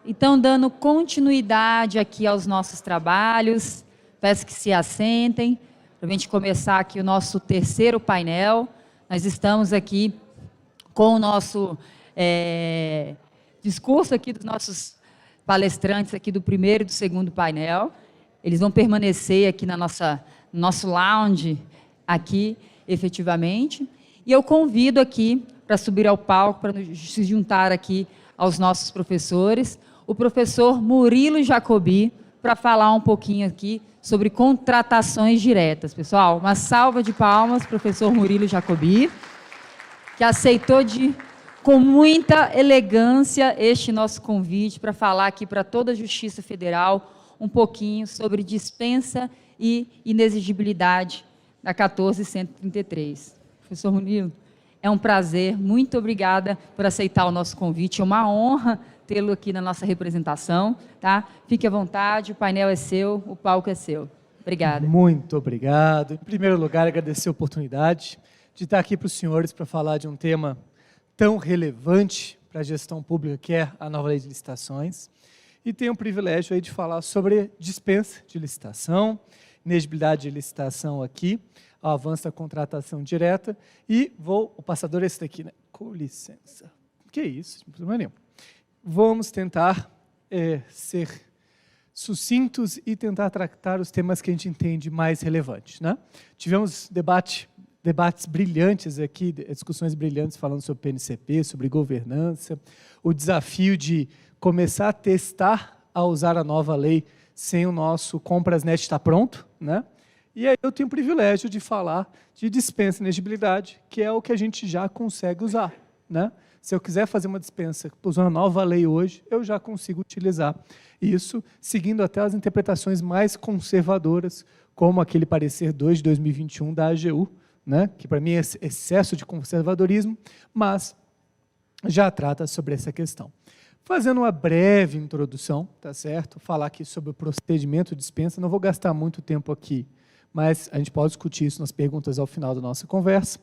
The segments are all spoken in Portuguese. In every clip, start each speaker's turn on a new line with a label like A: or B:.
A: Então, dando continuidade aqui aos nossos trabalhos, peço que se assentem, para a gente começar aqui o nosso terceiro painel. Nós estamos aqui com o nosso discurso aqui dos nossos palestrantes aqui do primeiro e do segundo painel. Eles vão permanecer aqui no nosso lounge, aqui, efetivamente. E eu convido aqui para subir ao palco, para se juntar aqui aos nossos professores, o professor Murilo Jacobi, para falar um pouquinho aqui sobre contratações diretas. Pessoal, uma salva de palmas, professor Murilo Jacobi, que aceitou com muita elegância este nosso convite para falar aqui para toda a Justiça Federal um pouquinho sobre dispensa e inexigibilidade da 14.133. Professor Murilo, é um prazer, muito obrigada por aceitar o nosso convite, é uma honra tê-lo aqui na nossa representação, tá? Fique à vontade, o painel é seu, o palco é seu. Obrigada.
B: Muito obrigado. Em primeiro lugar, agradecer a oportunidade de estar aqui para os senhores para falar de um tema tão relevante para a gestão pública, que é a nova lei de licitações. E tenho o privilégio aí de falar sobre dispensa de licitação, inexigibilidade de licitação aqui, o avanço da contratação direta. E o passador é esse daqui, né? Com licença. Que isso? Não problema nenhum. Vamos tentar ser sucintos e tentar tratar os temas que a gente entende mais relevantes, né? Tivemos debates brilhantes aqui, discussões brilhantes falando sobre PNCP, sobre governança, o desafio de começar a testar a usar a nova lei sem o nosso Comprasnet estar pronto, né? E aí eu tenho o privilégio de falar de dispensa e inexigibilidade, que é o que a gente já consegue usar, né? Se eu quiser fazer uma dispensa usando a nova lei hoje, eu já consigo utilizar isso, seguindo até as interpretações mais conservadoras, como aquele parecer 2 de 2021 da AGU, né? Que para mim é excesso de conservadorismo, mas já trata sobre essa questão. Fazendo uma breve introdução, tá certo? Falar aqui sobre o procedimento de dispensa, não vou gastar muito tempo aqui, mas a gente pode discutir isso nas perguntas ao final da nossa conversa.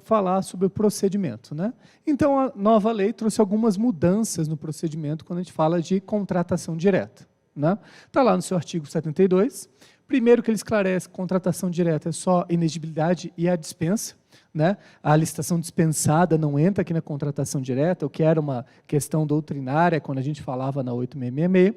B: Falar sobre o procedimento, né? Então, a nova lei trouxe algumas mudanças no procedimento quando a gente fala de contratação direta, né? Está lá no seu artigo 72. Primeiro que ele esclarece que contratação direta é só inexigibilidade e a dispensa, né? A licitação dispensada não entra aqui na contratação direta, o que era uma questão doutrinária quando a gente falava na 8666.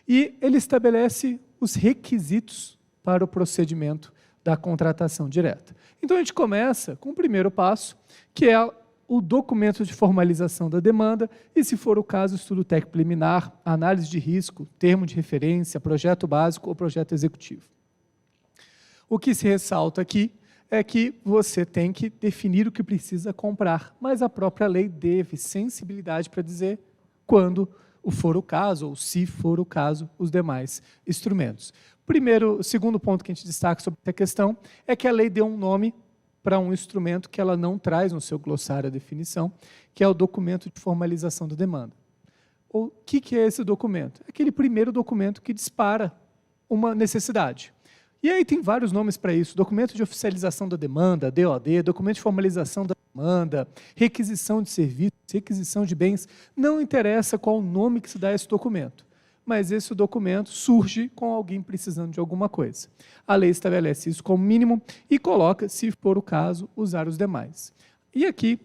B: E ele estabelece os requisitos para o procedimento da contratação direta. Então, a gente começa com o primeiro passo, que é o documento de formalização da demanda e, se for o caso, estudo técnico preliminar, análise de risco, termo de referência, projeto básico ou projeto executivo. O que se ressalta aqui é que você tem que definir o que precisa comprar, mas a própria lei deve sensibilidade para dizer quando for o caso, ou se for o caso, os demais instrumentos. O segundo ponto que a gente destaca sobre essa questão é que a lei deu um nome para um instrumento que ela não traz no seu glossário a definição, que é o documento de formalização da demanda. O que é esse documento? É aquele primeiro documento que dispara uma necessidade. E aí tem vários nomes para isso: documento de oficialização da demanda, DOD, documento de formalização da demanda, requisição de serviços, requisição de bens. Não interessa qual o nome que se dá a esse documento, mas esse documento surge com alguém precisando de alguma coisa. A lei estabelece isso como mínimo e coloca, se for o caso, usar os demais. E aqui,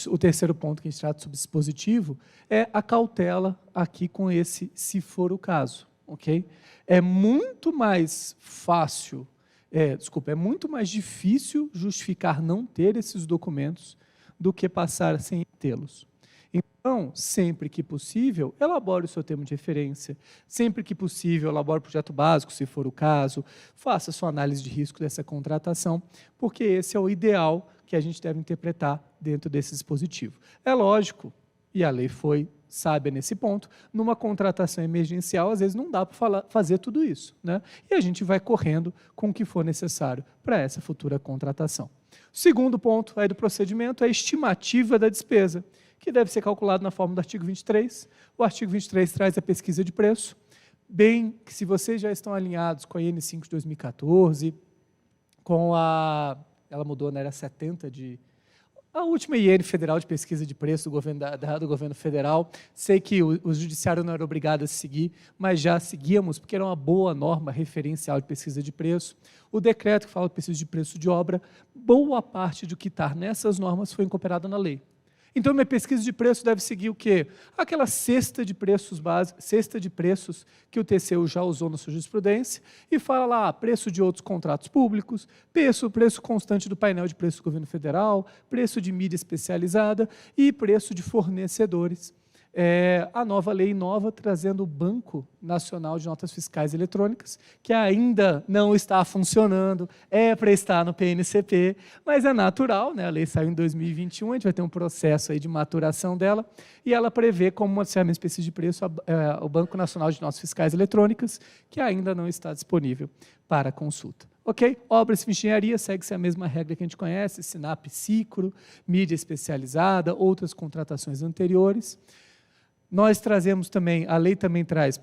B: o terceiro ponto que a gente trata sobre dispositivo é a cautela aqui com esse se for o caso. Okay? É muito mais fácil, é muito mais difícil justificar não ter esses documentos do que passar sem tê-los. Então, sempre que possível, elabore o seu termo de referência, sempre que possível, elabore o projeto básico, se for o caso, faça sua análise de risco dessa contratação, porque esse é o ideal que a gente deve interpretar dentro desse dispositivo. É lógico, e a lei foi sábia nesse ponto, numa contratação emergencial, às vezes não dá para fazer tudo isso, né? E a gente vai correndo com o que for necessário para essa futura contratação. O segundo ponto aí do procedimento é a estimativa da despesa, que deve ser calculado na forma do artigo 23. O artigo 23 traz a pesquisa de preço, bem que se vocês já estão alinhados com a IN5 de 2014, ela mudou, né, era 70 de A última IN federal de pesquisa de preço do governo federal, sei que o judiciário não era obrigado a seguir, mas já seguíamos, porque era uma boa norma referencial de pesquisa de preço. O decreto que fala de pesquisa de preço de obra, boa parte do que está nessas normas foi incorporado na lei. Então, minha pesquisa de preço deve seguir o quê? Aquela cesta de preços básicos, cesta de preços que o TCU já usou na sua jurisprudência, e fala lá preço de outros contratos públicos, preço constante do painel de preço do governo federal, preço de mídia especializada e preço de fornecedores. A nova lei nova trazendo o Banco Nacional de Notas Fiscais Eletrônicas, que ainda não está funcionando, para estar no PNCP, mas é natural, né? A lei saiu em 2021, a gente vai ter um processo aí de maturação dela, e ela prevê como uma ferramenta específica de preço o Banco Nacional de Notas Fiscais Eletrônicas, que ainda não está disponível para consulta. Ok? Obras de engenharia segue-se a mesma regra que a gente conhece, SINAP, Cicro, mídia especializada, outras contratações anteriores. Nós trazemos também, a lei também traz,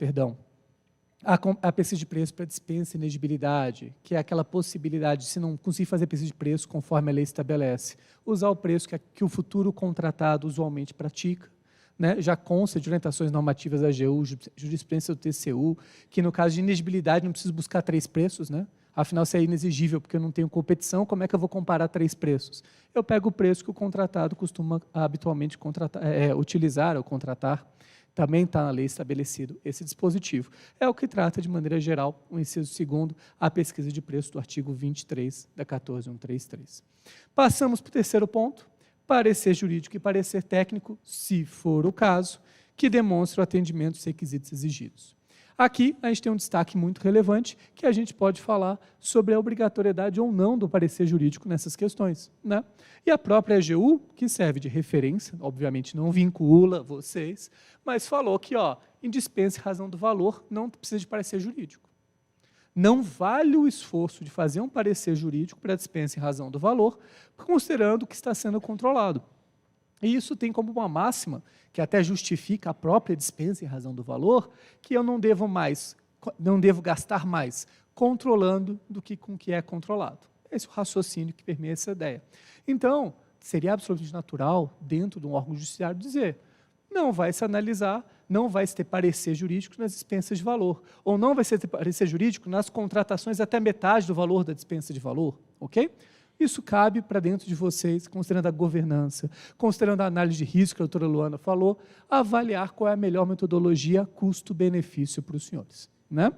B: a pesquisa de preço para dispensa e inegibilidade, que é aquela possibilidade, se não conseguir fazer pesquisa de preço conforme a lei estabelece, usar o preço que o futuro contratado usualmente pratica, né? Já consta de orientações normativas da AGU, jurisprudência do TCU, que no caso de inegibilidade não preciso buscar 3 preços, né? Afinal, se é inexigível porque eu não tenho competição, como é que eu vou comparar 3 preços? Eu pego o preço que o contratado costuma habitualmente utilizar ou contratar. Também está na lei estabelecido esse dispositivo. É o que trata, de maneira geral, o inciso 2º, a pesquisa de preço do artigo 23 da 14133. Passamos para o 3º ponto, parecer jurídico e parecer técnico, se for o caso, que demonstre o atendimento dos requisitos exigidos. Aqui, a gente tem um destaque muito relevante, que a gente pode falar sobre a obrigatoriedade ou não do parecer jurídico nessas questões, né? E a própria AGU, que serve de referência, obviamente não vincula vocês, mas falou que, em dispensa e razão do valor, não precisa de parecer jurídico. Não vale o esforço de fazer um parecer jurídico para dispensa e razão do valor, considerando o que está sendo controlado. E isso tem como uma máxima, que até justifica a própria dispensa em razão do valor, que eu não devo gastar mais controlando do que com o que é controlado. Esse é o raciocínio que permeia essa ideia. Então, seria absolutamente natural, dentro de um órgão judiciário, dizer: não vai se analisar, não vai se ter parecer jurídico nas dispensas de valor, ou não vai se ter parecer jurídico nas contratações até metade do valor da dispensa de valor, ok? Isso cabe para dentro de vocês, considerando a governança, considerando a análise de risco que a doutora Luana falou, avaliar qual é a melhor metodologia custo-benefício para os senhores, né?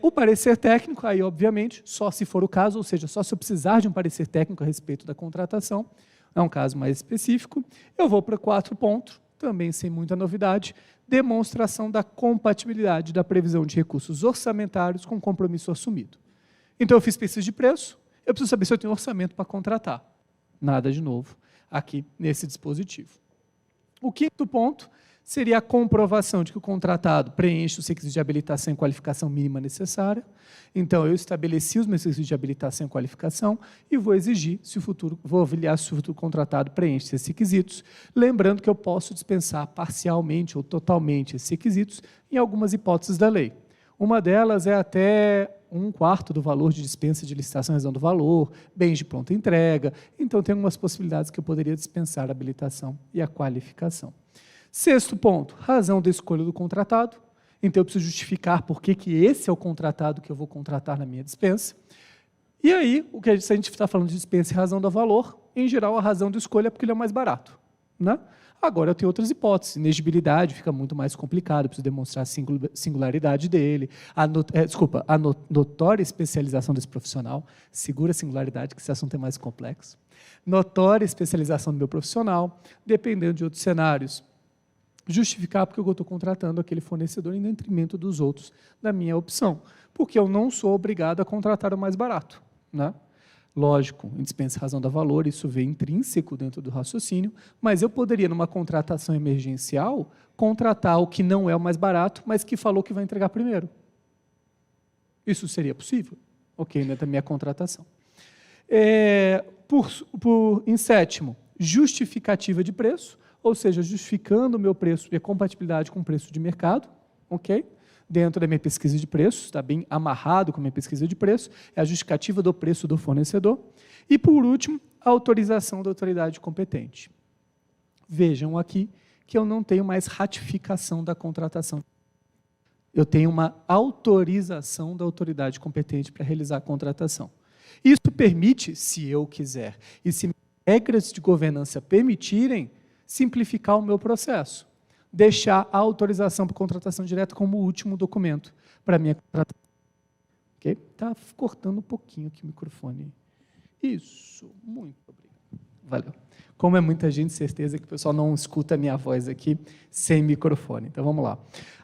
B: O parecer técnico, aí, obviamente, só se for o caso, ou seja, só se eu precisar de um parecer técnico a respeito da contratação, é um caso mais específico. Eu vou para 4 pontos, também sem muita novidade, demonstração da compatibilidade da previsão de recursos orçamentários com compromisso assumido. Então, eu fiz pesquisa de preço, eu preciso saber se eu tenho orçamento para contratar. Nada de novo aqui nesse dispositivo. O 5º ponto seria a comprovação de que o contratado preenche os requisitos de habilitação e qualificação mínima necessária. Então, eu estabeleci os meus requisitos de habilitação e qualificação e vou exigir, vou avaliar se o futuro contratado preenche esses requisitos, lembrando que eu posso dispensar parcialmente ou totalmente esses requisitos em algumas hipóteses da lei. Uma delas é até 1/4 do valor de dispensa de licitação e razão do valor, bens de pronta entrega. Então, tem algumas possibilidades que eu poderia dispensar a habilitação e a qualificação. 6º ponto, razão da escolha do contratado. Então, eu preciso justificar por que esse é o contratado que eu vou contratar na minha dispensa. E aí, se a gente está falando de dispensa e razão do valor, em geral, a razão de escolha é porque ele é mais barato, né? Agora, eu tenho outras hipóteses. Inegibilidade fica muito mais complicado, eu preciso demonstrar a singularidade dele, a notória especialização desse profissional, segura a singularidade, que esse assunto é mais complexo. Notória especialização do meu profissional, dependendo de outros cenários. Justificar porque eu estou contratando aquele fornecedor em detrimento dos outros da minha opção, porque eu não sou obrigado a contratar o mais barato, né? Lógico, em dispensa e razão do valor, isso vem intrínseco dentro do raciocínio, mas eu poderia, numa contratação emergencial, contratar o que não é o mais barato, mas que falou que vai entregar primeiro. Isso seria possível? Ok, né, da minha contratação. Em 7º, justificativa de preço, ou seja, justificando o meu preço e a compatibilidade com o preço de mercado, ok? dentro da minha pesquisa de preços, está bem amarrado com a minha pesquisa de preço, é a justificativa do preço do fornecedor. E, por último, a autorização da autoridade competente. Vejam aqui que eu não tenho mais ratificação da contratação. Eu tenho uma autorização da autoridade competente para realizar a contratação. Isso permite, se eu quiser, e se regras de governança permitirem, simplificar o meu processo. Deixar a autorização para contratação direta como o último documento para a minha contratação. Ok? Está cortando um pouquinho aqui o microfone. Isso, muito obrigado. Valeu. Como é muita gente, certeza que o pessoal não escuta a minha voz aqui sem microfone. Então, vamos lá.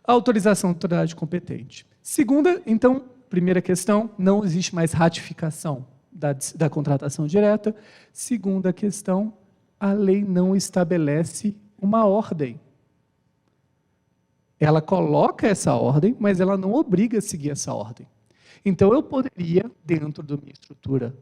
B: Autorização da autoridade competente. Segunda, então, primeira questão, não existe mais ratificação da contratação direta. Segunda questão, a lei não estabelece uma ordem. Ela coloca essa ordem, mas ela não obriga a seguir essa ordem. Então, eu poderia, dentro da minha estrutura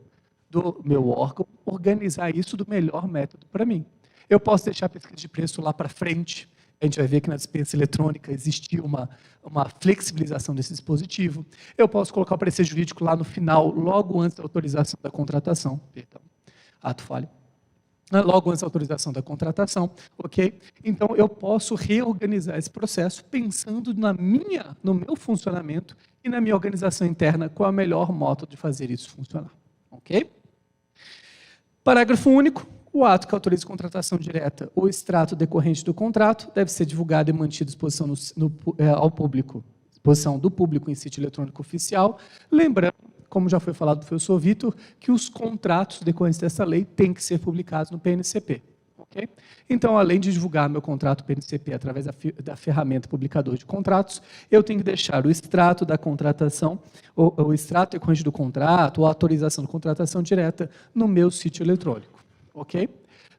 B: do meu órgão, organizar isso do melhor método para mim. Eu posso deixar a pesquisa de preço lá para frente. A gente vai ver que na dispensa eletrônica existiu uma flexibilização desse dispositivo. Eu posso colocar o parecer jurídico lá no final, logo antes da autorização da contratação. Perdão, ato falho. Logo antes da autorização da contratação, ok? Então, eu posso reorganizar esse processo pensando no meu funcionamento e na minha organização interna, qual é o melhor modo de fazer isso funcionar, ok? Parágrafo único. O ato que autoriza a contratação direta ou extrato decorrente do contrato deve ser divulgado e mantido à disposição ao público, disposição do público em sítio eletrônico oficial. Lembrando, como já foi falado do professor Vitor, que os contratos decorrentes dessa lei têm que ser publicados no PNCP. Okay? Então, além de divulgar meu contrato PNCP através da ferramenta publicador de contratos, eu tenho que deixar o extrato da contratação, o extrato decorrente do contrato, ou a autorização de contratação direta no meu sítio eletrônico. Ok?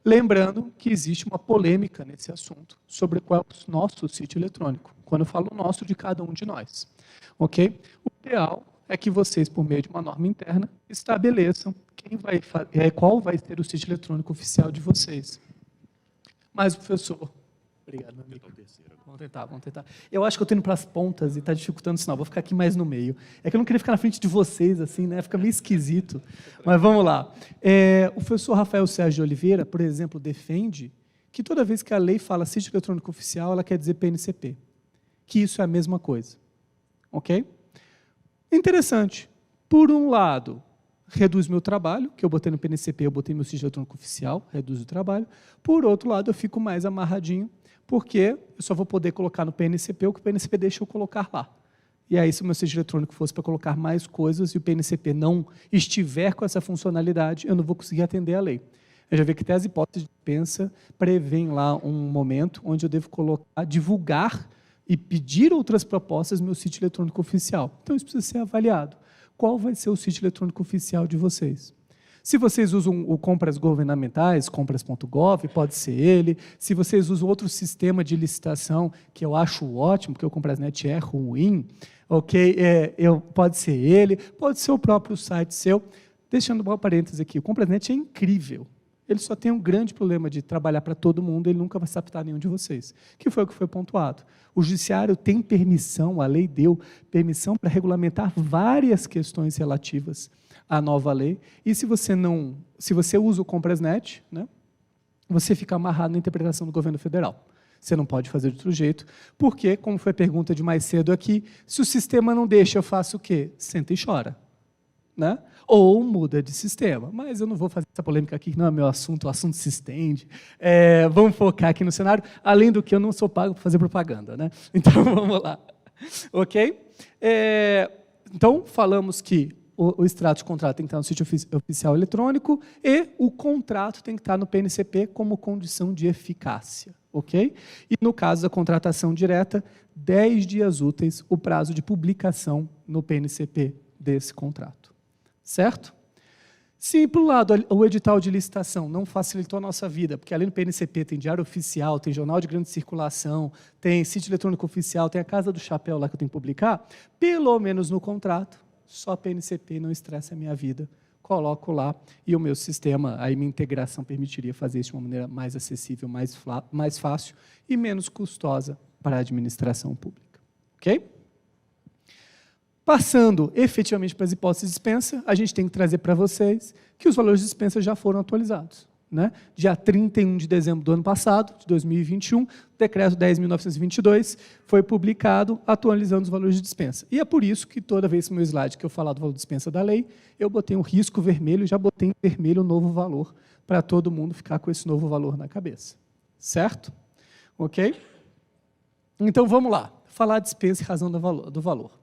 B: Lembrando que existe uma polêmica nesse assunto sobre qual é o nosso sítio eletrônico. Quando eu falo nosso, de cada um de nós. Ok? O ideal é que vocês, por meio de uma norma interna, estabeleçam qual vai ser o sítio eletrônico oficial de vocês. Mas, professor... Obrigado, meu amigo. Vamos tentar. Eu acho que eu estou indo para as pontas e está dificultando o sinal. Vou ficar aqui mais no meio. É que eu não queria ficar na frente de vocês, assim, né? Fica meio esquisito. Mas vamos lá. O professor Rafael Sérgio de Oliveira, por exemplo, defende que toda vez que a lei fala sítio eletrônico oficial, ela quer dizer PNCP. Que isso é a mesma coisa. Ok? Interessante. Por um lado, reduz meu trabalho, que eu botei no PNCP, eu botei meu sítio eletrônico oficial, reduz o trabalho. Por outro lado, eu fico mais amarradinho, porque eu só vou poder colocar no PNCP o que o PNCP deixa eu colocar lá. E aí, se o meu sítio eletrônico fosse para colocar mais coisas e o PNCP não estiver com essa funcionalidade, eu não vou conseguir atender a lei. Eu já vi que até as hipóteses de dispensa prevêem lá um momento onde eu devo colocar, divulgar e pedir outras propostas no meu sítio eletrônico oficial. Então, isso precisa ser avaliado. Qual vai ser o sítio eletrônico oficial de vocês? Se vocês usam o compras governamentais, compras.gov, pode ser ele. Se vocês usam outro sistema de licitação, que eu acho ótimo, porque o Comprasnet é ruim, ok? Pode ser ele, pode ser o próprio site seu. Deixando um parênteses aqui, o Comprasnet é incrível. Ele só tem um grande problema de trabalhar para todo mundo, ele nunca vai se adaptar a nenhum de vocês, que foi o que foi pontuado. O judiciário tem permissão, a lei deu permissão para regulamentar várias questões relativas à nova lei, e se você usa o Comprasnet, né, você fica amarrado na interpretação do governo federal. Você não pode fazer de outro jeito, porque, como foi a pergunta de mais cedo aqui, se o sistema não deixa, eu faço o quê? Senta e chora. Né? Ou muda de sistema. Mas eu não vou fazer essa polêmica aqui, que não é meu assunto, o assunto se estende. Vamos focar aqui no cenário, além do que eu não sou pago para fazer propaganda. Né? Então, vamos lá. Ok? Então, falamos que o extrato de contrato tem que estar no sítio oficial eletrônico e o contrato tem que estar no PNCP como condição de eficácia. Ok? E, no caso da contratação direta, 10 dias úteis o prazo de publicação no PNCP desse contrato. Certo? Se, por um lado, o edital de licitação não facilitou a nossa vida, porque além do PNCP tem diário oficial, tem jornal de grande circulação, tem sítio eletrônico oficial, tem a Casa do Chapéu lá que eu tenho que publicar, pelo menos no contrato, só PNCP não estressa a minha vida. Coloco lá e o meu sistema, aí minha integração permitiria fazer isso de uma maneira mais acessível, mais fácil e menos custosa para a administração pública. Ok? Passando efetivamente para as hipóteses de dispensa, a gente tem que trazer para vocês que os valores de dispensa já foram atualizados. Né? Dia 31 de dezembro do ano passado, de 2021, o decreto 10.922 foi publicado atualizando os valores de dispensa. E é por isso que toda vez no meu slide que eu falar do valor de dispensa da lei, eu botei um risco vermelho, já botei em vermelho o novo valor, para todo mundo ficar com esse novo valor na cabeça. Certo? Ok? Então vamos lá, falar de dispensa e razão do valor.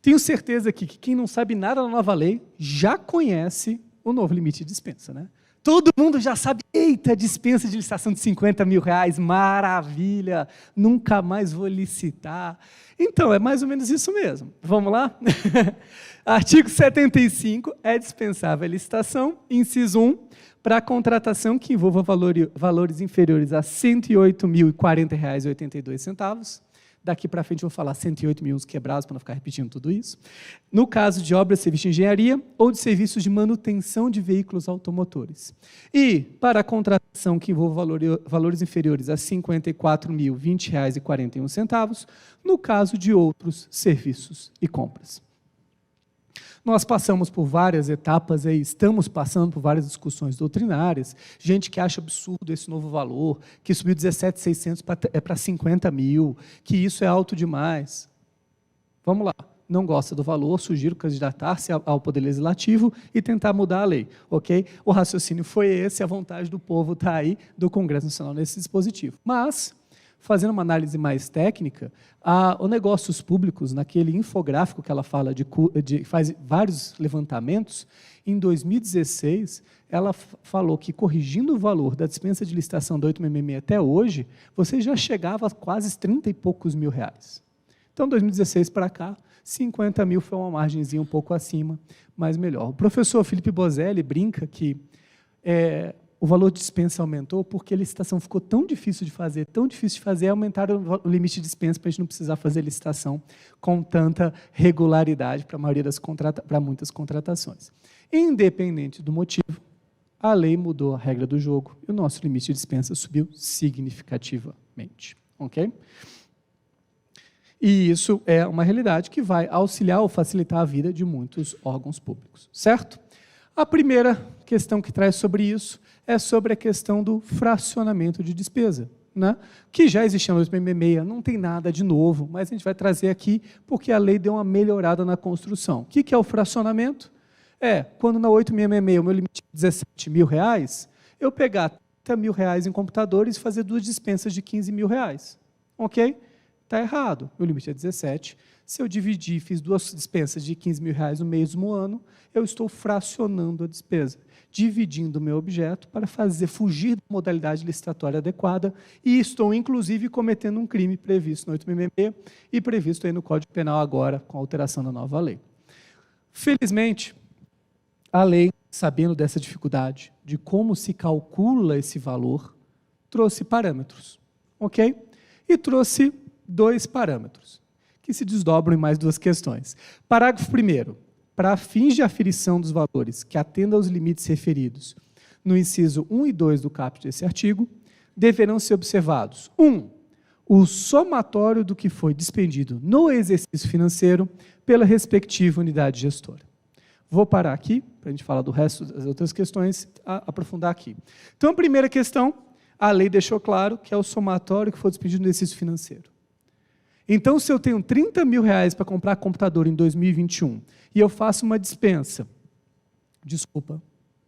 B: Tenho certeza aqui que quem não sabe nada da nova lei já conhece o novo limite de dispensa, né? Todo mundo já sabe, eita, dispensa de licitação de 50 mil reais, maravilha, nunca mais vou licitar. Então, é mais ou menos isso mesmo. Vamos lá? Artigo 75, é dispensável a licitação, inciso 1, para contratação que envolva valores inferiores a R$ 108.040,82. Daqui para frente eu vou falar 108 mil quebrados, para não ficar repetindo tudo isso. No caso de obras, serviços de engenharia ou de serviços de manutenção de veículos automotores. E para a contratação que envolva valores inferiores a R$ 54.020,41, no caso de outros serviços e compras. Nós passamos por várias etapas, estamos passando por várias discussões doutrinárias, gente que acha absurdo esse novo valor, que subiu 17.600 para 50 mil, que isso é alto demais. Vamos lá, não gosta do valor, sugiro candidatar-se ao Poder Legislativo e tentar mudar a lei, ok? O raciocínio foi esse, a vontade do povo está aí, do Congresso Nacional nesse dispositivo. Mas, fazendo uma análise mais técnica, o Negócios Públicos, naquele infográfico que ela fala, faz vários levantamentos, em 2016, ela falou que, corrigindo o valor da dispensa de licitação da 866 até hoje, você já chegava a quase 30 e poucos mil reais. Então, 2016 para cá, 50 mil foi uma margenzinha um pouco acima, mas melhor. O professor Felipe Bozelli brinca que o valor de dispensa aumentou porque a licitação ficou tão difícil de fazer, aumentaram o limite de dispensa para a gente não precisar fazer licitação com tanta regularidade para muitas contratações. Independente do motivo, a lei mudou a regra do jogo e o nosso limite de dispensa subiu significativamente. Ok? E isso é uma realidade que vai auxiliar ou facilitar a vida de muitos órgãos públicos. Certo? A primeira questão que traz sobre isso é sobre a questão do fracionamento de despesa, né? Que já existia no 866, não tem nada de novo, mas a gente vai trazer aqui porque a lei deu uma melhorada na construção. O que é o fracionamento? Quando na 866 o meu limite é 17 mil reais, eu pegar 30 mil reais em computadores e fazer 2 dispensas de 15 mil reais. Ok? Está errado, meu limite é 17. Se eu dividir e fiz 2 dispensas de 15 mil reais no mesmo ano, eu estou fracionando a despesa, dividindo o meu objeto para fugir da modalidade licitatória adequada e estou, inclusive, cometendo um crime previsto no 866 e previsto aí no Código Penal agora, com a alteração da nova lei. Felizmente, a lei, sabendo dessa dificuldade, de como se calcula esse valor, trouxe parâmetros, ok? E trouxe 2 parâmetros, que se desdobram em mais 2 questões. Parágrafo 1º. Para fins de aferição dos valores que atendam aos limites referidos no inciso 1 e 2 do caput desse artigo, deverão ser observados: 1. O somatório do que foi despendido no exercício financeiro pela respectiva unidade gestora. Vou parar aqui, para a gente falar do resto das outras questões, aprofundar aqui. Então, a primeira questão, a lei deixou claro que é o somatório que foi despendido no exercício financeiro. Então, se eu tenho 30 mil reais para comprar computador em 2021 e eu faço uma dispensa, desculpa,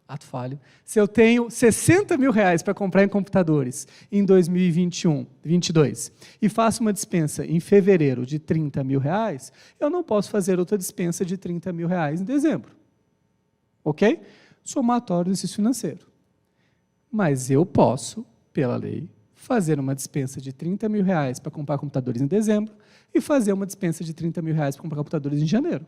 B: ato falho, se eu tenho 60 mil reais para comprar em computadores em 2022 e faço uma dispensa em fevereiro de 30 mil reais, eu não posso fazer outra dispensa de 30 mil reais em dezembro. Ok? Somatório do exercício financeiro. Mas eu posso, pela lei, fazer uma dispensa de 30 mil reais para comprar computadores em dezembro e fazer uma dispensa de 30 mil reais para comprar computadores em janeiro.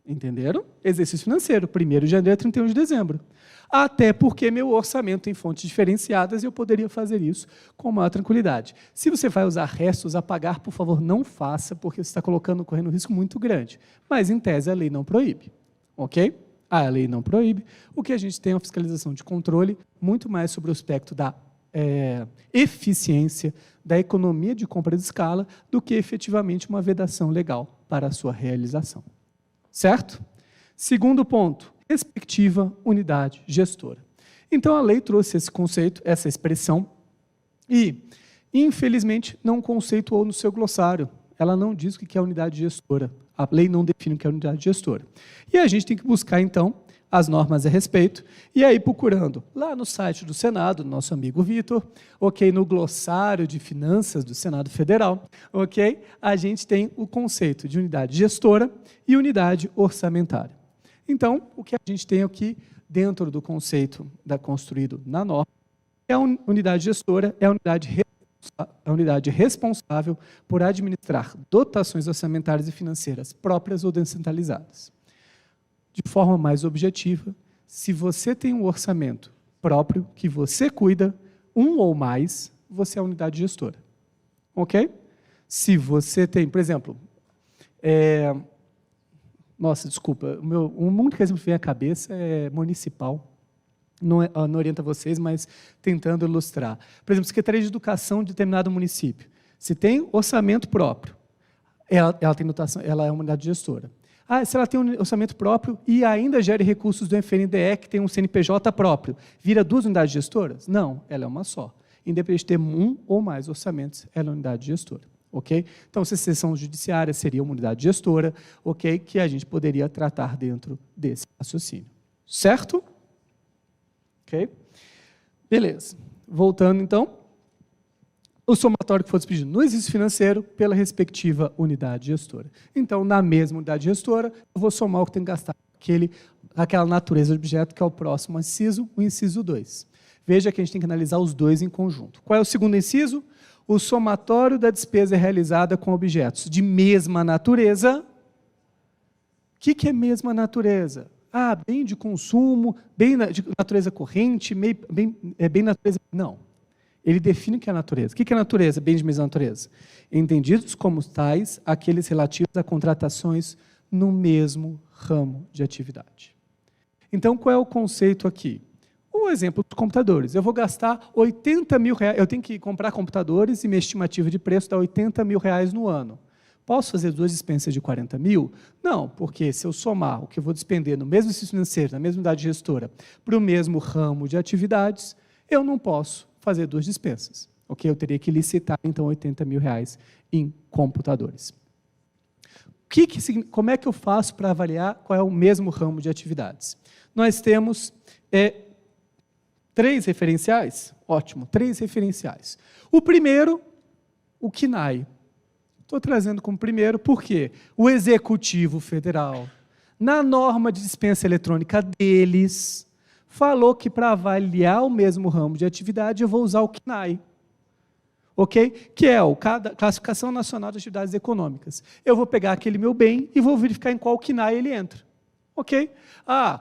B: Entenderam? Exercício financeiro, 1º de janeiro a 31 de dezembro. Até porque meu orçamento tem fontes diferenciadas e eu poderia fazer isso com maior tranquilidade. Se você vai usar restos a pagar, por favor, não faça, porque você está correndo um risco muito grande. Mas, em tese, a lei não proíbe. Ok? A lei não proíbe. O que a gente tem é uma fiscalização de controle muito mais sobre o aspecto da eficiência da economia de compra de escala do que efetivamente uma vedação legal para a sua realização. Certo? Segundo ponto, respectiva unidade gestora. Então, a lei trouxe esse conceito, essa expressão, e, infelizmente, não conceituou no seu glossário. Ela não diz o que é unidade gestora. A lei não define o que é unidade gestora. E a gente tem que buscar, então, as normas a respeito, e aí procurando lá no site do Senado, do nosso amigo Vitor, ok, no glossário de finanças do Senado Federal, ok, a gente tem o conceito de unidade gestora e unidade orçamentária. Então, o que a gente tem aqui dentro do conceito construído na norma é a unidade gestora, é a unidade responsável por administrar dotações orçamentárias e financeiras próprias ou descentralizadas. De forma mais objetiva, se você tem um orçamento próprio que você cuida, um ou mais, você é a unidade gestora. Ok? Se você tem, por exemplo, nossa, desculpa, o único exemplo que vem à cabeça é municipal. Não orienta vocês, mas tentando ilustrar. Por exemplo, Secretaria de Educação de determinado município. Se tem orçamento próprio, ela tem dotação, ela é uma unidade gestora. Se ela tem um orçamento próprio e ainda gere recursos do FNDE, que tem um CNPJ próprio, vira duas unidades gestoras? Não, ela é uma só. Independente de ter um ou mais orçamentos, ela é uma unidade gestora. Okay? Então, se sessão judiciária seria uma unidade gestora, okay, que a gente poderia tratar dentro desse raciocínio. Certo? Ok? Beleza. Voltando, então. O somatório que for despedido no exercício financeiro pela respectiva unidade gestora. Então, na mesma unidade gestora, eu vou somar o que tem que gastar aquela natureza de objeto, que é o próximo inciso, o inciso 2. Veja que a gente tem que analisar os dois em conjunto. Qual é o segundo inciso? O somatório da despesa realizada com objetos de mesma natureza. O que é mesma natureza? Bem de consumo, bem de natureza corrente, bem natureza... Não. Ele define o que é a natureza. O que é a natureza? Bem de mesma natureza. Entendidos como tais, aqueles relativos a contratações no mesmo ramo de atividade. Então, qual é o conceito aqui? O exemplo dos computadores. Eu vou gastar 80 mil reais, eu tenho que comprar computadores e minha estimativa de preço dá 80 mil reais no ano. Posso fazer duas dispensas de 40 mil? Não, porque se eu somar o que eu vou despender no mesmo exercício financeiro, na mesma unidade gestora, para o mesmo ramo de atividades, eu não posso fazer duas dispensas. Ok? Eu teria que licitar, então, 80 mil reais em computadores. Como é que eu faço para avaliar qual é o mesmo ramo de atividades? Nós temos 3 referenciais. Ótimo, 3 referenciais. O primeiro, o CNAE. Estou trazendo como primeiro porque o Executivo Federal, na norma de dispensa eletrônica deles, falou que para avaliar o mesmo ramo de atividade eu vou usar o CNAE, ok? Que é a Classificação Nacional de Atividades Econômicas. Eu vou pegar aquele meu bem e vou verificar em qual CNAE ele entra, ok?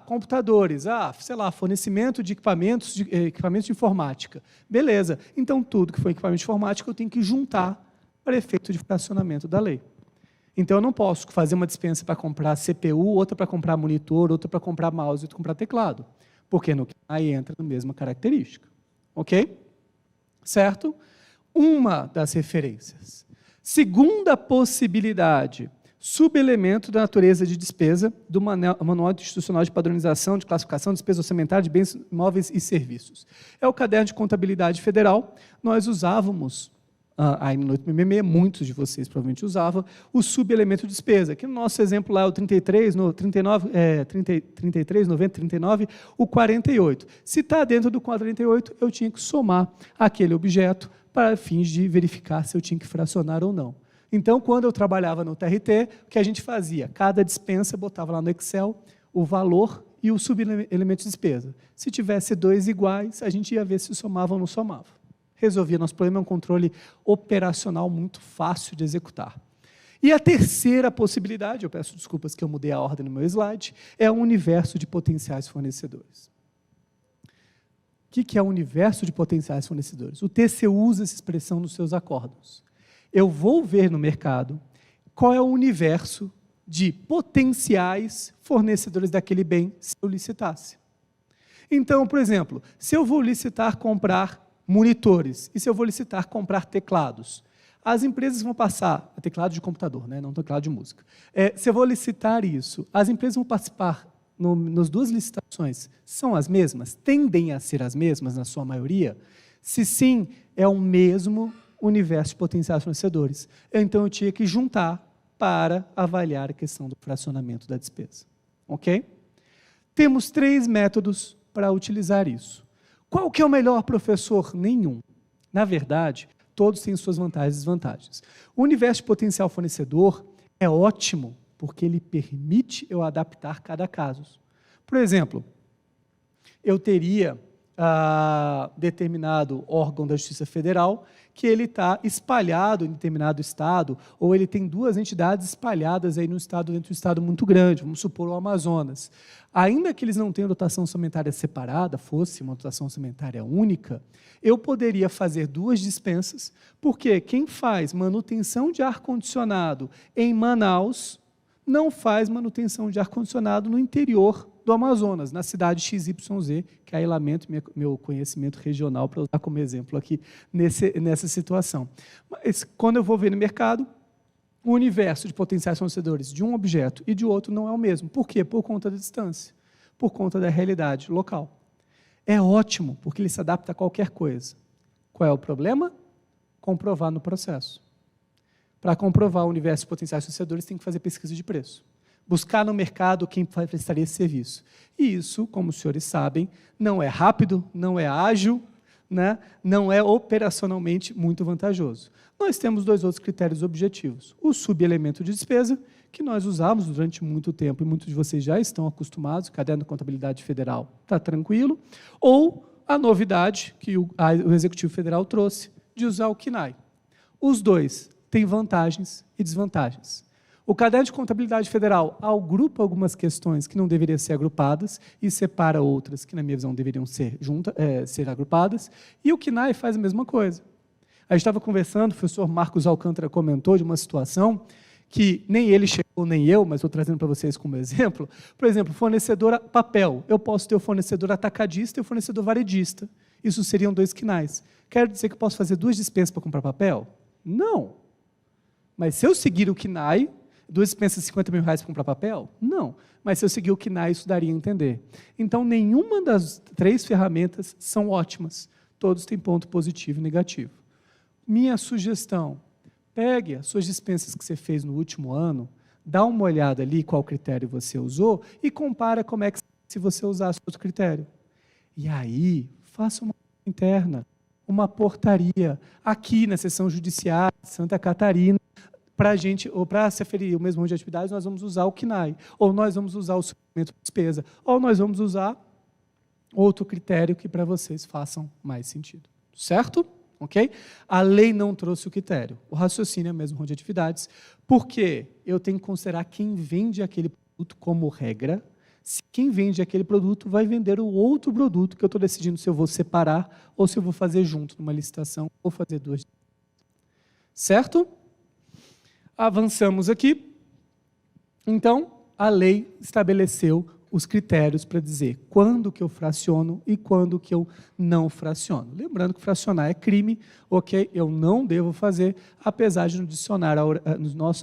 B: Computadores, sei lá, fornecimento de equipamentos de informática. Beleza, então tudo que for equipamento de informática eu tenho que juntar para efeito de fracionamento da lei. Então eu não posso fazer uma dispensa para comprar CPU, outra para comprar monitor, outra para comprar mouse e outra para comprar teclado. Porque no CNAE entra na mesma característica. Ok? Certo? Uma das referências. Segunda possibilidade, subelemento da natureza de despesa do Manual Institucional de Padronização de Classificação de Despesa Orçamentária de Bens Móveis e Serviços. É o Caderno de Contabilidade Federal. Nós usávamos, aí no 866, muitos de vocês provavelmente usavam, o subelemento de despesa, que no nosso exemplo lá é o 33, 90, 39, o 48. Se está dentro do 48, eu tinha que somar aquele objeto para fins de verificar se eu tinha que fracionar ou não. Então, quando eu trabalhava no TRT, o que a gente fazia? Cada dispensa botava lá no Excel o valor e o subelemento de despesa. Se tivesse 2 iguais, a gente ia ver se somava ou não somava. Resolvia nosso problema, é um controle operacional muito fácil de executar. E a terceira possibilidade, eu peço desculpas que eu mudei a ordem no meu slide, é o universo de potenciais fornecedores. O que é o universo de potenciais fornecedores? O TCU usa essa expressão nos seus acórdãos. Eu vou ver no mercado qual é o universo de potenciais fornecedores daquele bem se eu licitasse. Então, por exemplo, se eu vou licitar comprar monitores. E se eu vou licitar comprar teclados? As empresas vão passar, teclado de computador, né? Não teclado de música. Se eu vou licitar isso, as empresas vão participar nas duas licitações. São as mesmas? Tendem a ser as mesmas, na sua maioria? Se sim, é o mesmo universo de potenciais fornecedores. Então, eu tinha que juntar para avaliar a questão do fracionamento da despesa. Ok? Temos 3 métodos para utilizar isso. Qual que é o melhor, professor? Nenhum. Na verdade, todos têm suas vantagens e desvantagens. O universo de potencial fornecedor é ótimo, porque ele permite eu adaptar cada caso. Por exemplo, eu teria determinado órgão da Justiça Federal que ele está espalhado em determinado estado, ou ele tem 2 entidades espalhadas aí no estado, dentro de um estado muito grande, vamos supor o Amazonas. Ainda que eles não tenham dotação orçamentária separada, fosse uma dotação orçamentária única, eu poderia fazer 2 dispensas, porque quem faz manutenção de ar-condicionado em Manaus não faz manutenção de ar-condicionado no interior do Amazonas, na cidade XYZ, que aí lamento meu conhecimento regional para usar como exemplo aqui nessa situação. Mas, quando eu vou ver no mercado, o universo de potenciais fornecedores de um objeto e de outro não é o mesmo. Por quê? Por conta da distância, por conta da realidade local. É ótimo, porque ele se adapta a qualquer coisa. Qual é o problema? Comprovar no processo. Para comprovar o universo de potenciais fornecedores, tem que fazer pesquisa de preço. Buscar no mercado quem prestaria esse serviço. E isso, como os senhores sabem, não é rápido, não é ágil, né? Não é operacionalmente muito vantajoso. Nós temos 2 outros critérios objetivos. O subelemento de despesa, que nós usamos durante muito tempo, e muitos de vocês já estão acostumados, o caderno de contabilidade federal está tranquilo, ou a novidade que o Executivo Federal trouxe, de usar o KNAI. Os 2 têm vantagens e desvantagens. O caderno de contabilidade federal agrupa algumas questões que não deveriam ser agrupadas e separa outras que, na minha visão, deveriam ser agrupadas, e o KNAI faz a mesma coisa. A gente estava conversando, o professor Marcos Alcântara comentou de uma situação que nem ele chegou, nem eu, mas estou trazendo para vocês como exemplo. Por exemplo, fornecedor papel. Eu posso ter o fornecedor atacadista e o fornecedor varedista. Isso seriam 2 KNAIs. Quer dizer que eu posso fazer 2 dispensas para comprar papel? Não. Mas se eu seguir o KNAI, 2 dispensas de R$50 mil para comprar papel? Não. Mas se eu seguir o KNAI, isso daria a entender. Então, nenhuma das 3 ferramentas são ótimas. Todos têm ponto positivo e negativo. Minha sugestão, pegue as suas dispensas que você fez no último ano, dá uma olhada ali qual critério você usou e compara como é que se você usasse outro critério. E aí, faça uma interna, uma portaria, aqui na seção judiciária de Santa Catarina, para a gente, ou para se aferir o mesmo ramo de atividades, nós vamos usar o KNAI, ou nós vamos usar o suplemento de despesa, ou nós vamos usar outro critério que para vocês façam mais sentido. Certo? Ok? A lei não trouxe o critério. O raciocínio é o mesmo ramo de atividades, porque eu tenho que considerar quem vende aquele produto como regra. Se quem vende aquele produto vai vender o outro produto que eu estou decidindo se eu vou separar ou se eu vou fazer junto numa licitação ou fazer 2. Certo? Avançamos aqui. Então, a lei estabeleceu os critérios para dizer quando que eu fraciono e quando que eu não fraciono. Lembrando que fracionar é crime, ok? Eu não devo fazer, apesar de no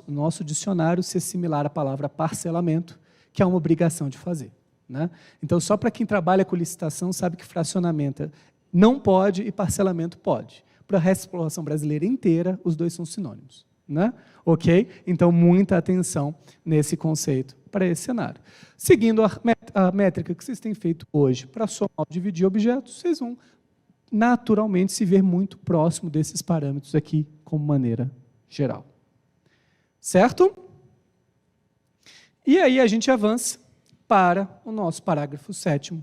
B: nosso dicionário ser similar à palavra parcelamento, que é uma obrigação de fazer, né? Então, só para quem trabalha com licitação sabe que fracionamento não pode e parcelamento pode. Para a resto da população brasileira inteira, os 2 são sinônimos, né? Ok? Então, muita atenção nesse conceito para esse cenário. Seguindo a métrica que vocês têm feito hoje para somar ou dividir objetos, vocês vão naturalmente se ver muito próximo desses parâmetros aqui, como maneira geral. Certo? E aí a gente avança para o nosso parágrafo 7º,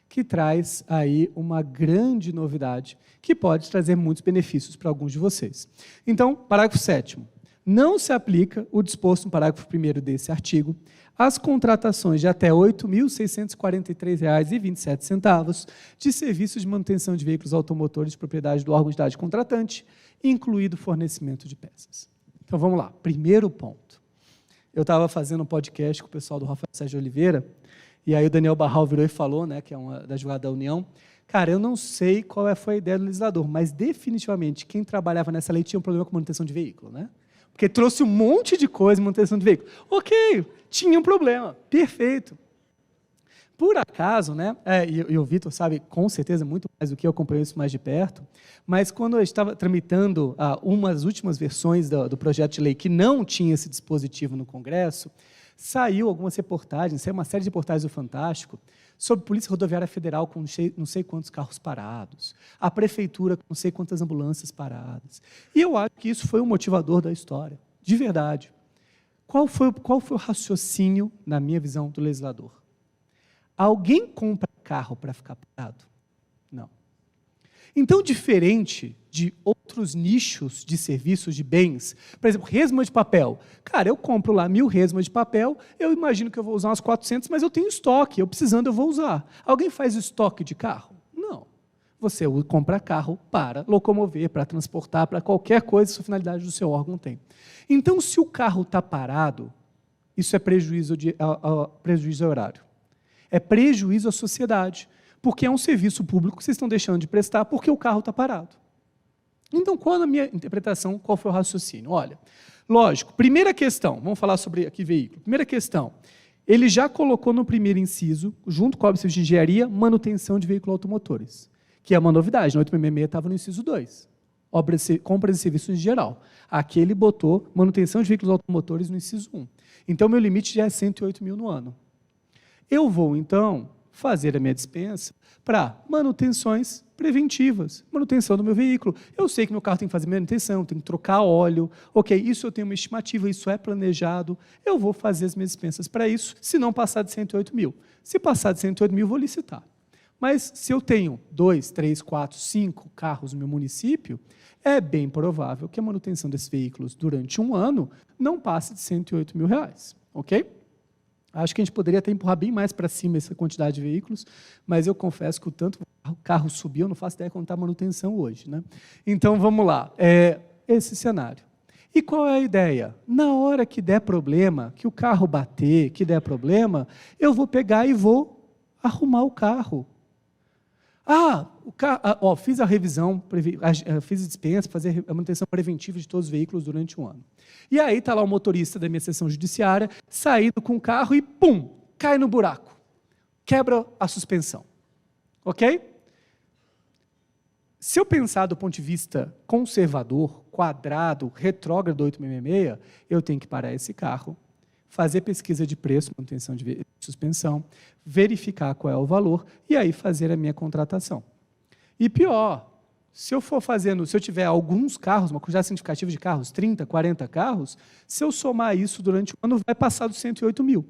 B: que traz aí uma grande novidade, que pode trazer muitos benefícios para alguns de vocês. Então, parágrafo 7º. Não se aplica o disposto no parágrafo 1º desse artigo às contratações de até R$ 8.643,27 de serviços de manutenção de veículos automotores de propriedade do órgão de idade contratante, incluído o fornecimento de peças. Então, vamos lá. Primeiro ponto. Eu estava fazendo um podcast com o pessoal do Rafael Sérgio Oliveira, e aí o Daniel Barral virou e falou, né, que é uma da advogada da União, Cara, eu não sei qual foi a ideia do legislador, mas definitivamente quem trabalhava nessa lei tinha um problema com manutenção de veículo, né? Porque trouxe um monte de coisa em manutenção de veículo. Ok, tinha um problema, perfeito. Por acaso, né, e o Vitor sabe com certeza muito mais do que eu, acompanho isso mais de perto, mas quando eu estava tramitando umas últimas versões do projeto de lei que não tinha esse dispositivo no Congresso, saiu algumas reportagens, saiu uma série de reportagens do Fantástico sobre Polícia Rodoviária Federal com não sei quantos carros parados, a Prefeitura com não sei quantas ambulâncias paradas. E eu acho que isso foi um motivador da história, de verdade. Qual foi o raciocínio, na minha visão, do legislador? Alguém compra carro para ficar parado? Não. Então, diferente de outros nichos de serviços de bens, por exemplo, resma de papel. Cara, eu compro lá 1.000 resmas de papel, eu imagino que eu vou usar umas 400, mas eu tenho estoque, eu precisando eu vou usar. Alguém faz estoque de carro? Não. Você compra carro para locomover, para transportar, para qualquer coisa que a finalidade do seu órgão tem. Então, se o carro está parado, isso é prejuízo horário. É prejuízo à sociedade, porque é um serviço público que vocês estão deixando de prestar porque o carro está parado. Então, qual a minha interpretação, qual foi o raciocínio? Olha, lógico, primeira questão, vamos falar sobre aqui veículo. Primeira questão, ele já colocou no primeiro inciso, junto com a obra de engenharia, manutenção de veículos automotores, que é uma novidade, no 866 estava no inciso 2, compras e serviços em geral. Aqui ele botou manutenção de veículos automotores no inciso 1. Então, meu limite já é 108 mil no ano. Eu vou, então, fazer a minha dispensa para manutenções preventivas, manutenção do meu veículo. Eu sei que meu carro tem que fazer manutenção, tem que trocar óleo, ok, isso eu tenho uma estimativa, isso é planejado, eu vou fazer as minhas dispensas para isso, se não passar de 108 mil. Se passar de 108 mil, vou licitar. Mas se eu tenho 2, 3, 4, 5 carros no meu município, é bem provável que a manutenção desses veículos durante um ano não passe de 108 mil reais, ok? Acho que a gente poderia até empurrar bem mais para cima essa quantidade de veículos, mas eu confesso que o tanto o carro subiu, eu não faço ideia quanto está a manutenção hoje, né? Então, vamos lá. Esse cenário. E qual é a ideia? Na hora que der problema, que o carro bater, que der problema, eu vou pegar e vou arrumar o carro. Fiz a revisão, fiz a dispensa, fazer a manutenção preventiva de todos os veículos durante um ano. E aí está lá o motorista da minha seção judiciária, saindo com o carro e, pum, cai no buraco. Quebra a suspensão. Ok? Se eu pensar do ponto de vista conservador, quadrado, retrógrado do 866, eu tenho que parar esse carro, fazer pesquisa de preço, manutenção de suspensão, verificar qual é o valor e aí fazer a minha contratação. E pior, se eu tiver alguns carros, uma quantidade significativa de carros, 30, 40 carros, se eu somar isso durante o ano, vai passar dos 108 mil.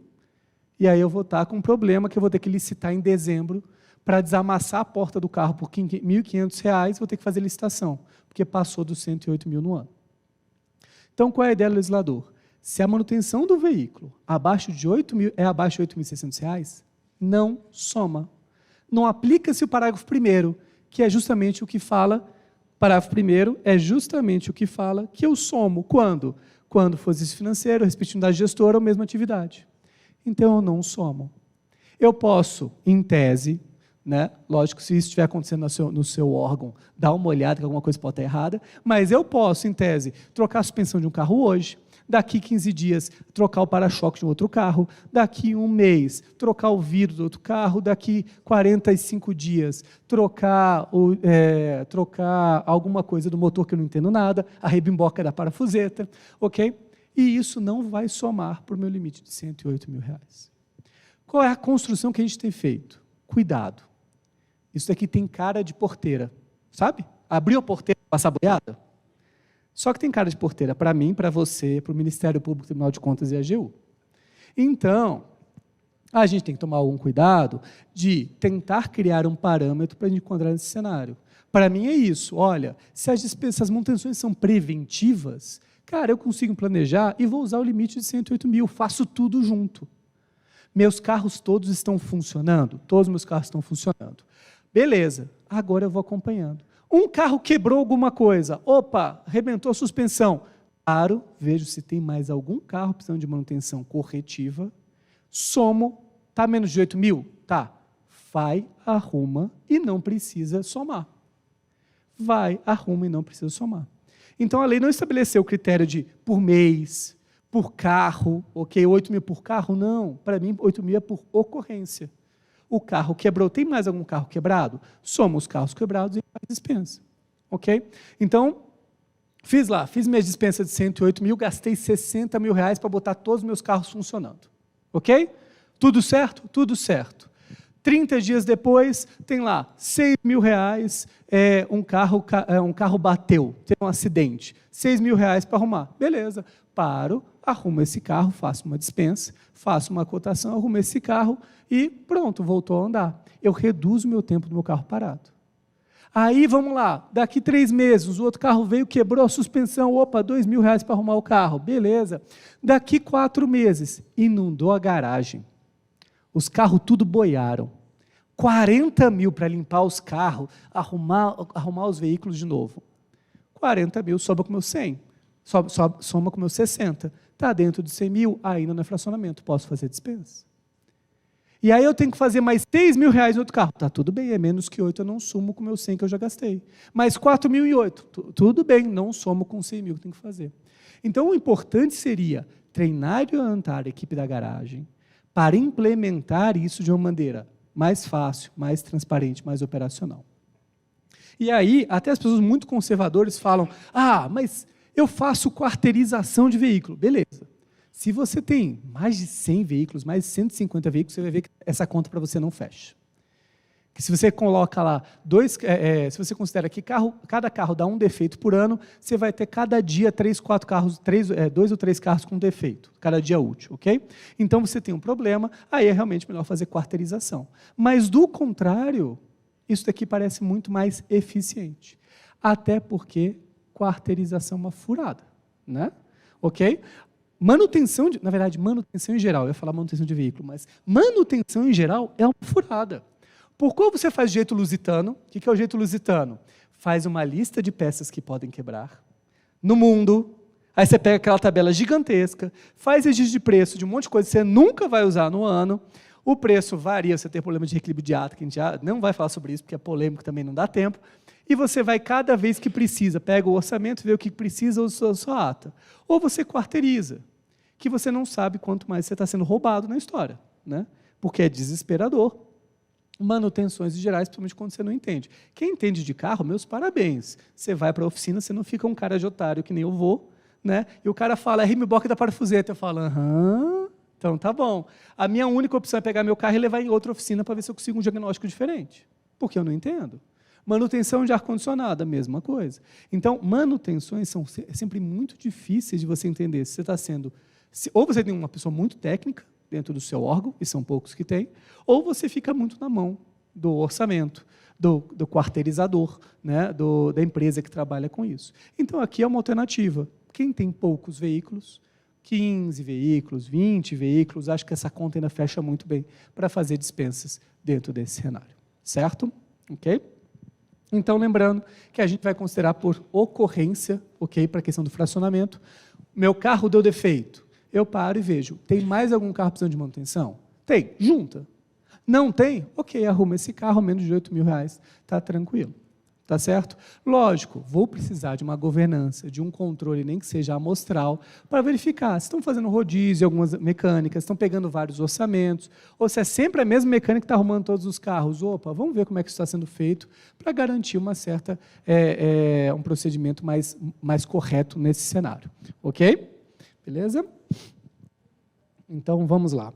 B: E aí eu vou estar com um problema que eu vou ter que licitar em dezembro para desamassar a porta do carro por R$ 1.500, vou ter que fazer licitação, porque passou dos 108 mil no ano. Então, qual é a ideia do legislador? Se a manutenção do veículo abaixo de 8 mil é abaixo de R$ 8.600, não soma. Não aplica-se o parágrafo 1º, que é justamente o que fala, parágrafo 1º é justamente o que fala que eu somo quando? Quando for exercício financeiro, respectivo da gestora, ou mesma atividade. Então, eu não somo. Eu posso, em tese, né, lógico, se isso estiver acontecendo no seu órgão, dá uma olhada que alguma coisa pode estar errada, mas eu posso, em tese, trocar a suspensão de um carro hoje, daqui 15 dias, trocar o para-choque de um outro carro, daqui um mês, trocar o vidro do outro carro, daqui 45 dias, trocar alguma coisa do motor que eu não entendo nada, a rebimboca da parafuseta, ok? E isso não vai somar para o meu limite de 108 mil reais. Qual é a construção que a gente tem feito? Cuidado. Isso aqui tem cara de porteira, sabe? Abriu a porteira para passar boiada? Só que tem cara de porteira para mim, para você, para o Ministério Público, Tribunal de Contas e a AGU. Então, a gente tem que tomar algum cuidado de tentar criar um parâmetro para a gente encontrar nesse cenário. Para mim é isso, olha, se as manutenções são preventivas, cara, eu consigo planejar e vou usar o limite de 108 mil, faço tudo junto. Meus carros todos estão funcionando? Todos os meus carros estão funcionando. Beleza, agora eu vou acompanhando. Um carro quebrou alguma coisa, opa, arrebentou a suspensão. Paro, vejo se tem mais algum carro precisando de manutenção corretiva, somo, está menos de 8 mil? Tá. vai, arruma e não precisa somar. Vai, arruma e não precisa somar. Então, a lei não estabeleceu o critério de por mês, por carro, ok? 8 mil por carro? Não. Para mim, 8 mil é por ocorrência. O carro quebrou. Tem mais algum carro quebrado? Soma os carros quebrados e faz dispensa. Ok? Então, fiz minha dispensa de 108 mil, gastei 60 mil reais para botar todos os meus carros funcionando. Ok? Tudo certo? Tudo certo. 30 dias depois, tem lá 6 mil reais, um carro bateu, teve um acidente, 6 mil reais para arrumar. Beleza, paro, arrumo esse carro, faço uma dispensa, faço uma cotação, arrumo esse carro e pronto, voltou a andar. Eu reduzo o meu tempo do meu carro parado. Aí, vamos lá, daqui 3 meses, o outro carro veio, quebrou a suspensão, opa, 2 mil reais para arrumar o carro, beleza. Daqui 4 meses, inundou a garagem. Os carros tudo boiaram. 40 mil para limpar os carros, arrumar os veículos de novo. 40 mil soma com meus 100, soma com meus 60. Está dentro de 100 mil, ainda não é fracionamento, posso fazer dispensa. E aí eu tenho que fazer mais 6 mil reais no outro carro. Está tudo bem, é menos que 8, eu não somo com meus 100 que eu já gastei. Mais 4.008, tudo bem, não somo com 100 mil que tem que fazer. Então, o importante seria treinar e orientar a equipe da garagem, para implementar isso de uma maneira mais fácil, mais transparente, mais operacional. E aí, até as pessoas muito conservadoras falam, mas eu faço quarteirização de veículo. Beleza. Se você tem mais de 100 veículos, mais de 150 veículos, você vai ver que essa conta para você não fecha. Que se você coloca lá, se você considera que cada carro dá um defeito por ano, você vai ter cada dia 2 ou 3 carros com defeito, cada dia útil, ok? Então você tem um problema, aí é realmente melhor fazer quarteirização. Mas do contrário, isso daqui parece muito mais eficiente. Até porque quarteirização é uma furada, né? Ok? Manutenção em geral, eu ia falar manutenção de veículo, mas manutenção em geral é uma furada. Por qual você faz jeito lusitano? O que é o jeito lusitano? Faz uma lista de peças que podem quebrar no mundo, aí você pega aquela tabela gigantesca, faz registro de preço de um monte de coisa que você nunca vai usar no ano, o preço varia, você tem problema de reequilíbrio de ata, que a gente já não vai falar sobre isso, porque é polêmico, também não dá tempo, e você vai cada vez que precisa, pega o orçamento, vê o que precisa, usa a sua ata. Ou você quarteiriza, que você não sabe quanto mais você está sendo roubado na história, né? Porque é desesperador. Manutenções gerais, principalmente quando você não entende. Quem entende de carro, meus parabéns. Você vai para a oficina, você não fica um cara de otário que nem eu vou, né? E o cara fala, é rime-boque da parafuseta. Eu falo, então tá bom. A minha única opção é pegar meu carro e levar em outra oficina para ver se eu consigo um diagnóstico diferente. Porque eu não entendo. Manutenção de ar-condicionado, a mesma coisa. Então, manutenções são sempre muito difíceis de você entender. Se você está sendo... Ou você tem uma pessoa muito técnica, dentro do seu órgão, e são poucos que tem, ou você fica muito na mão do orçamento, do quarteirizador, né, da empresa que trabalha com isso. Então, aqui é uma alternativa. Quem tem poucos veículos, 15 veículos, 20 veículos, acho que essa conta ainda fecha muito bem para fazer dispensas dentro desse cenário. Certo? Ok? Então, lembrando que a gente vai considerar por ocorrência, ok, para a questão do fracionamento, meu carro deu defeito. Eu paro e vejo, tem mais algum carro precisando de manutenção? Tem, junta. Não tem? Ok, arruma esse carro, menos de 8 mil reais, está tranquilo. Tá certo? Lógico, vou precisar de uma governança, de um controle, nem que seja amostral, para verificar se estão fazendo rodízio, algumas mecânicas, estão pegando vários orçamentos, ou se é sempre a mesma mecânica que está arrumando todos os carros. Opa, vamos ver como é que isso está sendo feito para garantir uma certa, um procedimento mais correto nesse cenário. Ok? Beleza? Então, vamos lá.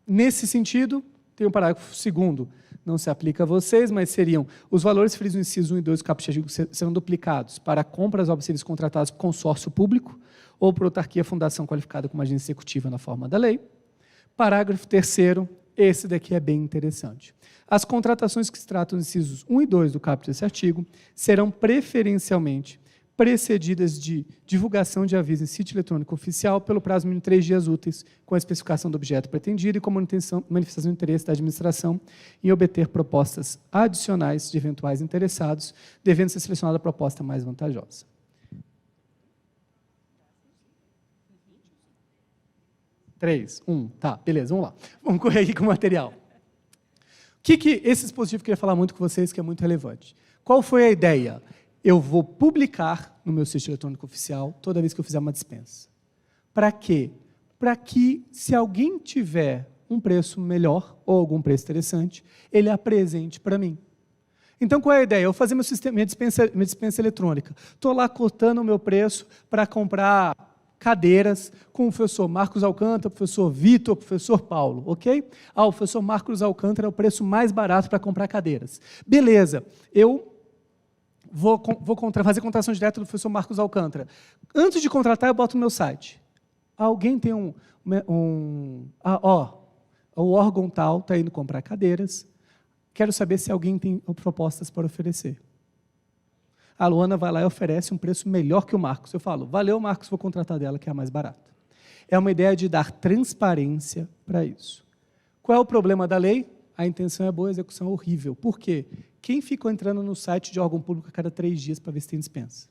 B: Nesse sentido, tem o parágrafo 2º, não se aplica a vocês, mas seriam os valores referidos no inciso 1 e 2 do caput artigo serão duplicados para compras obras serviços contratados por consórcio público ou por autarquia fundação qualificada como agência executiva na forma da lei. Parágrafo 3º, esse daqui é bem interessante. As contratações que se tratam dos incisos 1 e 2 do caput desse artigo serão preferencialmente precedidas de divulgação de aviso em sítio eletrônico oficial pelo prazo mínimo de 3 dias úteis, com a especificação do objeto pretendido e com a manifestação de interesse da administração em obter propostas adicionais de eventuais interessados, devendo ser selecionada a proposta mais vantajosa. Três, tá, beleza, vamos lá. Vamos correr aqui com o material. que esse dispositivo eu queria falar muito com vocês, que é muito relevante. Qual foi a ideia? Eu vou publicar no meu sítio eletrônico oficial toda vez que eu fizer uma dispensa. Para quê? Para que, se alguém tiver um preço melhor ou algum preço interessante, ele apresente para mim. Então, qual é a ideia? Eu vou fazer minha dispensa eletrônica. Estou lá cotando o meu preço para comprar cadeiras com o professor Marcos Alcântara, professor Vitor, professor Paulo, ok? O professor Marcos Alcântara é o preço mais barato para comprar cadeiras. Beleza, eu vou fazer contratação direta do professor Marcos Alcântara. Antes de contratar, eu boto no meu site. Alguém tem o órgão tal está indo comprar cadeiras, quero saber se alguém tem propostas para oferecer. A Luana vai lá e oferece um preço melhor que o Marcos. Eu falo, valeu, Marcos, vou contratar dela, que é a mais barata. É uma ideia de dar transparência para isso. Qual é o problema da lei? A intenção é boa, a execução é horrível. Por quê? Quem fica entrando no site de órgão público a cada 3 dias para ver se tem dispensa?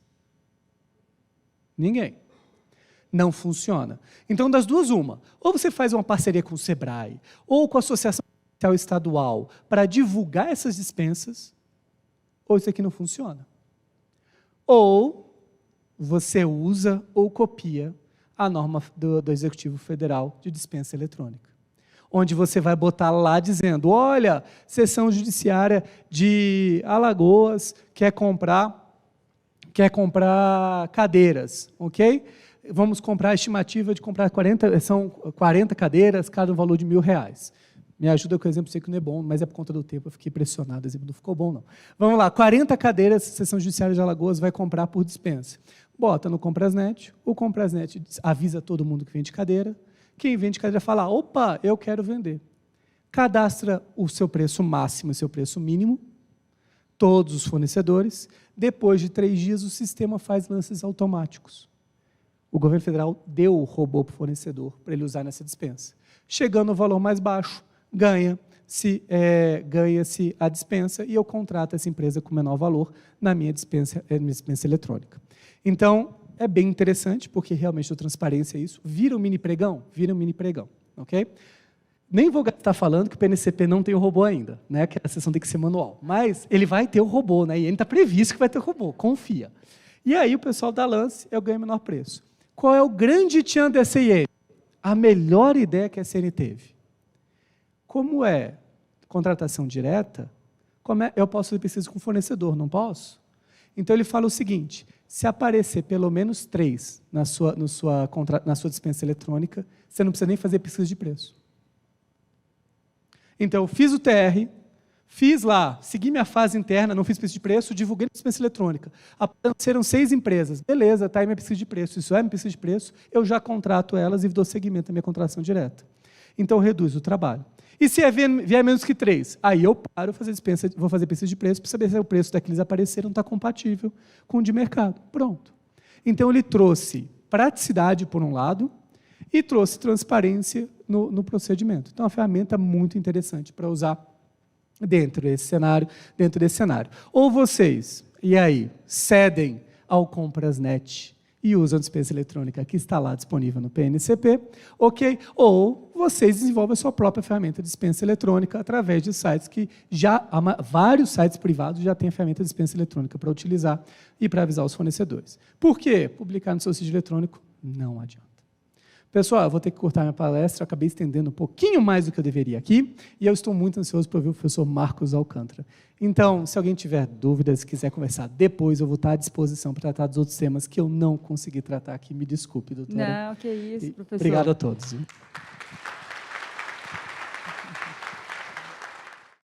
B: Ninguém. Não funciona. Então, das duas, uma. Ou você faz uma parceria com o SEBRAE, ou com a Associação Estadual, para divulgar essas dispensas, ou isso aqui não funciona. Ou você usa ou copia a norma do Executivo Federal de dispensa eletrônica, onde você vai botar lá dizendo, olha, Seção Judiciária de Alagoas quer comprar cadeiras, ok? Vamos comprar a estimativa de comprar 40 cadeiras, cada um valor de R$1.000. Me ajuda com o exemplo, sei que não é bom, mas é por conta do tempo, eu fiquei pressionado, o exemplo não ficou bom, não. Vamos lá, 40 cadeiras, Seção Judiciária de Alagoas vai comprar por dispensa. Bota no Comprasnet, o Comprasnet avisa todo mundo que vende cadeira, quem vende cadeira fala, opa, eu quero vender. Cadastra o seu preço máximo e o seu preço mínimo, todos os fornecedores, depois de 3 dias o sistema faz lances automáticos. O governo federal deu o robô para o fornecedor, para ele usar nessa dispensa. Chegando ao valor mais baixo, ganha-se a dispensa e eu contrato essa empresa com menor valor na minha dispensa eletrônica. Então, é bem interessante, porque realmente a transparência é isso. Vira um mini pregão? Vira um mini pregão, ok? Nem vou estar falando que o PNCP não tem o robô ainda, né? Que a sessão tem que ser manual, mas ele vai ter o robô, né? E ele está previsto que vai ter o robô, confia. E aí o pessoal dá lance, eu ganho menor preço. Qual é o grande tchan da SIM? A melhor ideia que a SN teve. Como é contratação direta, eu posso fazer pesquisa com o fornecedor, não posso? Então, ele fala o seguinte, se aparecer pelo menos 3 na sua dispensa eletrônica, você não precisa nem fazer pesquisa de preço. Então, eu fiz o TR, fiz lá, segui minha fase interna, não fiz pesquisa de preço, divulguei na dispensa eletrônica. Apareceram 6 empresas. Beleza, está aí minha pesquisa de preço. Isso é minha pesquisa de preço, eu já contrato elas e dou seguimento à minha contratação direta. Então, reduz o trabalho. E se vier menos que 3? Aí eu paro, vou fazer pesquisa de preço para saber se o preço daqueles apareceram está compatível com o de mercado. Pronto. Então, ele trouxe praticidade, por um lado, e trouxe transparência no procedimento. Então, é uma ferramenta muito interessante para usar dentro desse cenário. Ou vocês, e aí, cedem ao Comprasnet e usam a dispensa eletrônica que está lá disponível no PNCP, ok? Ou vocês desenvolvem a sua própria ferramenta de dispensa eletrônica através de sites que vários sites privados já têm a ferramenta de dispensa eletrônica para utilizar e para avisar os fornecedores. Por quê? Publicar no seu sítio eletrônico não adianta. Pessoal, eu vou ter que cortar minha palestra, eu acabei estendendo um pouquinho mais do que eu deveria aqui, e eu estou muito ansioso para ouvir o professor Marcos Alcântara. Então, se alguém tiver dúvidas, quiser conversar depois, eu vou estar à disposição para tratar dos outros temas que eu não consegui tratar aqui. Me desculpe, doutora.
A: Não, que isso, professor.
B: Obrigado a todos.